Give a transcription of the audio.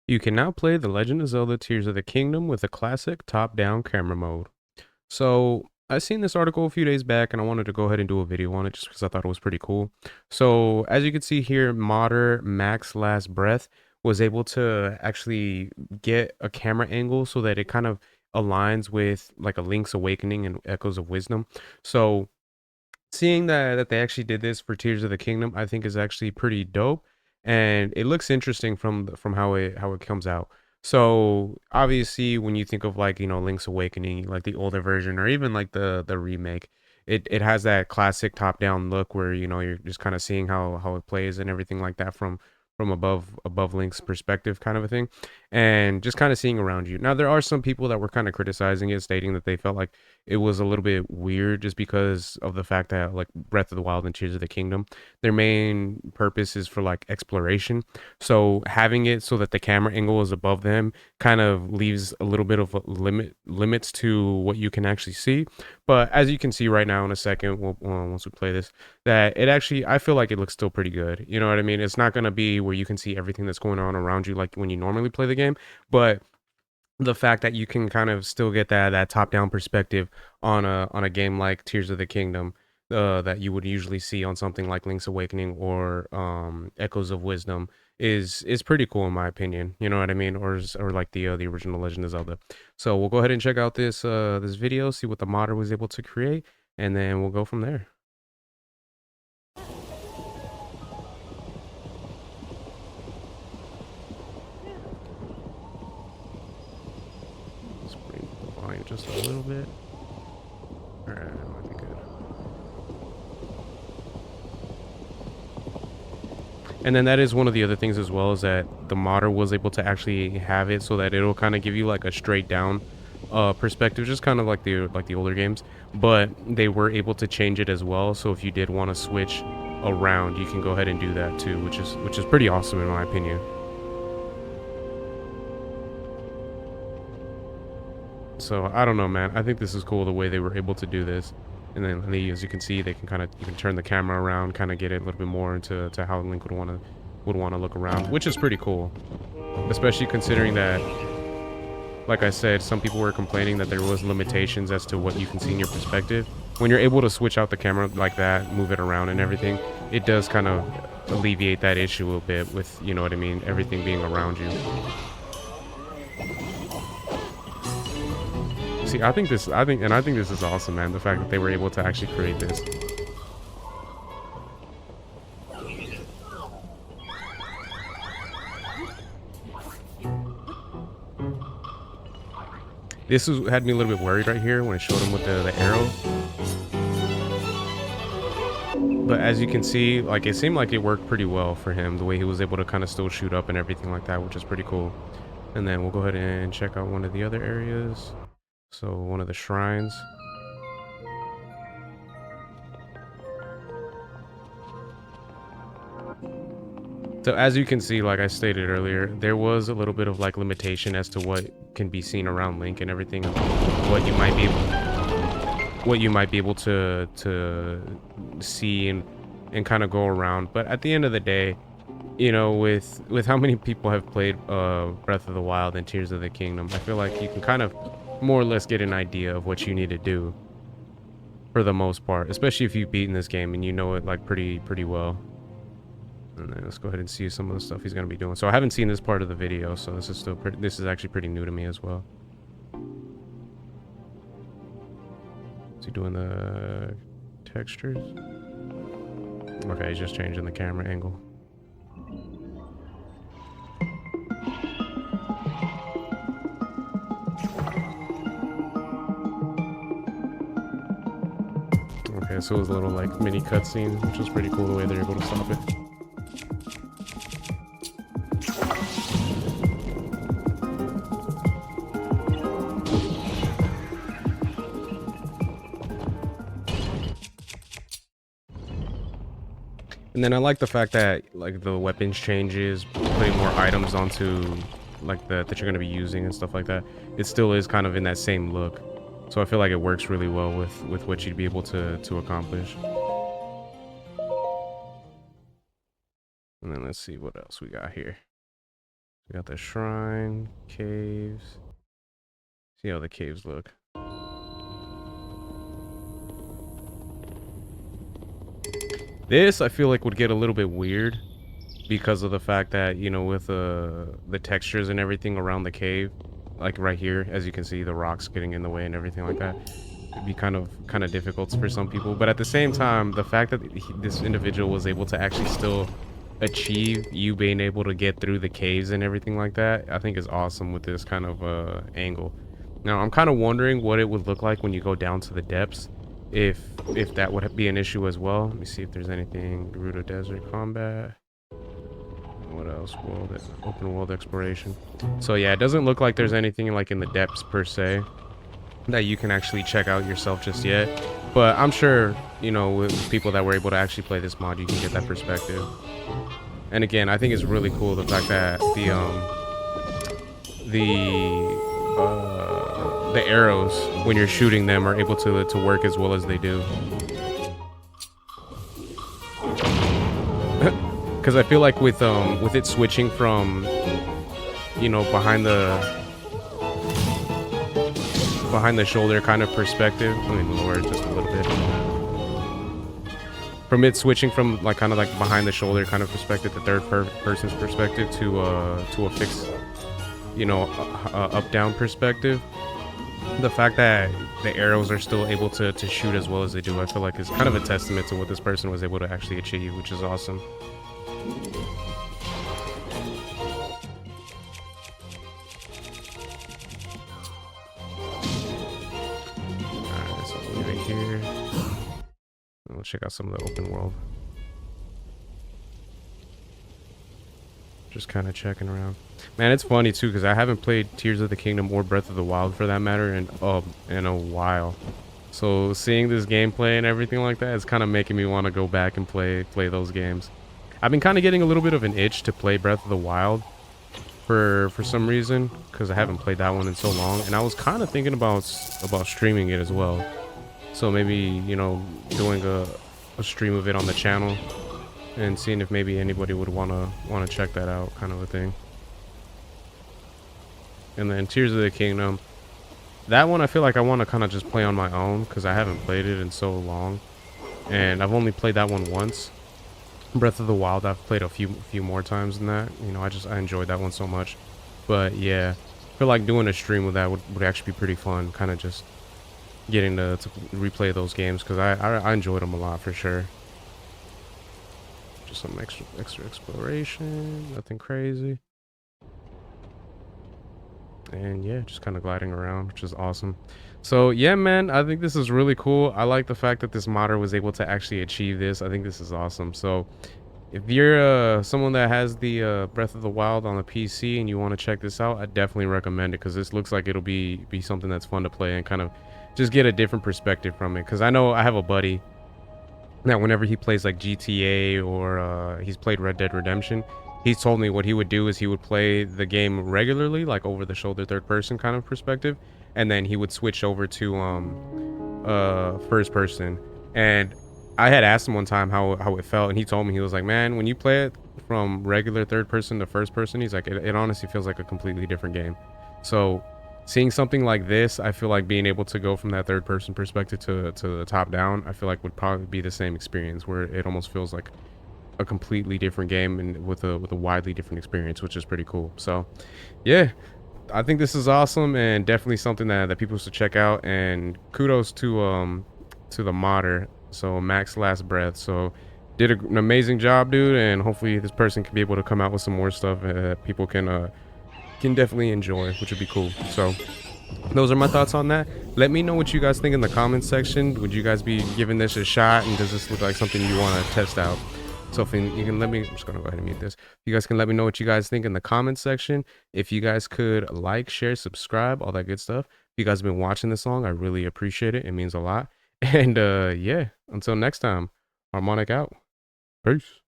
You can now play The Legend of Zelda Tears of the Kingdom with a classic top-down camera mode. So, I seen this article a few days back and I wanted to go ahead and do a video on it just because I thought it was pretty cool. So, as you can see here, modder Max Last Breath was able to actually get a camera angle so that it kind of aligns with like a Link's Awakening and Echoes of Wisdom. So, seeing that they actually did this for Tears of the Kingdom, I think is actually pretty dope, and it looks interesting from how it comes out. So obviously, when you think of like Link's Awakening, like the older version, or even like the remake, it has that classic top down look where you're just kind of seeing how it plays and everything like that from above Link's perspective, kind of a thing, and just kind of seeing around you. Now there are some people that were kind of criticizing it, stating that they felt like it was a little bit weird just because of the fact that like Breath of the Wild and Tears of the Kingdom, their main purpose is for like exploration. So having it so that the camera angle is above them kind of leaves a little bit of a limits to what you can actually see. But as you can see right now in a second, once we play this, that it actually I feel like it looks still pretty good. You know what I mean? It's not gonna be where you can see everything that's going on around you like when you normally play the game, but the fact that you can kind of still get that top down perspective on a game like Tears of the Kingdom, that you would usually see on something like Link's Awakening or Echoes of Wisdom is pretty cool in my opinion. You know what I mean? Or like the original Legend of Zelda. So we'll go ahead and check out this video, see what the modder was able to create, and then we'll go from there. Let's bring the volume just a little bit. All right, that might be good. And then that is one of the other things as well, is that the modder was able to actually have it so that it'll kind of give you like a straight down perspective, just kind of like the older games, but they were able to change it as well. So if you did want to switch around, you can go ahead and do that too, which is pretty awesome in my opinion. So I don't know, man. I think this is cool the way they were able to do this. And then as you can see, they can kind of you can turn the camera around, kind of get it a little bit more into how Link would want to look around, which is pretty cool. Especially considering that, like I said, some people were complaining that there was limitations as to what you can see in your perspective. When you're able to switch out the camera like that, move it around and everything, it does kind of alleviate that issue a little bit with, you know what I mean, everything being around you. See, I think this is awesome, man. The fact that they were able to actually create this. Had me a little bit worried right here when it showed him with the arrow. But as you can see, like it seemed like it worked pretty well for him, the way he was able to kind of still shoot up and everything like that, which is pretty cool. And then we'll go ahead and check out one of the other areas. So one of the shrines. So as you can see, like I stated earlier, there was a little bit of like limitation as to what can be seen around Link and everything, and what you might be able to see and kind of go around. But at the end of the day, with how many people have played Breath of the Wild and Tears of the Kingdom, I feel like you can kind of more or less get an idea of what you need to do for the most part, especially if you've beaten this game and you know it like pretty well. And then let's go ahead and see some of the stuff he's going to be doing. So I haven't seen this part of the video, so this is actually pretty new to me as well. Is he doing the textures? Okay, he's just changing the camera angle. Okay, so it was a little like mini cutscene, which was pretty cool the way they're able to stop it. And then I like the fact that like the weapons changes, putting more items onto like that you're going to be using and stuff like that. It still is kind of in that same look. So I feel like it works really well with what you'd be able to accomplish. And then let's see what else we got here. We got the shrine, caves. See how the caves look. This I feel like would get a little bit weird because of the fact that, you know, with the textures and everything around the cave, like right here, as you can see, the rocks getting in the way and everything like that, it'd be kind of difficult for some people. But at the same time, the fact that this individual was able to actually still achieve you being able to get through the caves and everything like that, I think is awesome with this kind of angle. Now, I'm kind of wondering what it would look like when you go down to the depths, if that would be an issue as well. Let me see if there's anything. Gerudo Desert Combat. What else? Open world exploration. So yeah, it doesn't look like there's anything like in the depths per se that you can actually check out yourself just yet. But I'm sure, you know, with people that were able to actually play this mod, you can get that perspective. And again, I think it's really cool the fact that the arrows when you're shooting them are able to work as well as they do. Because I feel like with it switching from, you know, behind the shoulder kind of perspective. Let me lower it just a little bit. From it switching from like kind of like behind the shoulder kind of perspective to third person's perspective to a fixed, you know, up down perspective. The fact that the arrows are still able to shoot as well as they do, I feel like is kind of a testament to what this person was able to actually achieve, which is awesome. Alright, so we'll leave it here. We'll check out some of the open world. Just kind of checking around. Man, it's funny too because I haven't played Tears of the Kingdom or Breath of the Wild for that matter in a while. So seeing this gameplay and everything like that is kind of making me want to go back and play those games. I've been kind of getting a little bit of an itch to play Breath of the Wild for some reason because I haven't played that one in so long, and I was kind of thinking about streaming it as well. So maybe, you know, doing a stream of it on the channel and seeing if maybe anybody would want to check that out, kind of a thing. And then Tears of the Kingdom, that one I feel like I want to kind of just play on my own because I haven't played it in so long, and I've only played that one once. Breath of the Wild I've played a few more times than that. You know, I enjoyed that one so much. But yeah, I feel like doing a stream with that would actually be pretty fun, kind of just getting to replay those games because I enjoyed them a lot for sure. Just some extra exploration, nothing crazy. And yeah, just kind of gliding around, which is awesome. So yeah, man, I think this is really cool. I like the fact that this modder was able to actually achieve this. I think this is awesome. So if you're someone that has the Breath of the Wild on the PC and you want to check this out, I definitely recommend it because this looks like it'll be something that's fun to play and kind of just get a different perspective from it. Because I know I have a buddy that whenever he plays like GTA or he's played Red Dead Redemption, he's told me what he would do is he would play the game regularly, like over the shoulder third person kind of perspective, and then he would switch over to first person. And I had asked him one time how it felt, and he told me, he was like, man, when you play it from regular third person to first person, he's like, it honestly feels like a completely different game. So seeing something like this, I feel like being able to go from that third person perspective to the top down, I feel like would probably be the same experience where it almost feels like a completely different game and with a widely different experience, which is pretty cool. So yeah, I think this is awesome and definitely something that people should check out. And kudos to the modder, so Max Last Breath. So did an amazing job, dude, and hopefully this person can be able to come out with some more stuff that people can definitely enjoy, which would be cool. So those are my thoughts on that. Let me know what you guys think in the comments section. Would you guys be giving this a shot, and does this look like something you want to test out? So if you can let me, I'm just gonna go ahead and mute this. You guys can let me know what you guys think in the comments section. If you guys could like, share, subscribe, all that good stuff. If you guys have been watching this long, I really appreciate it. It means a lot. And yeah, until next time, Harmonic out. Peace.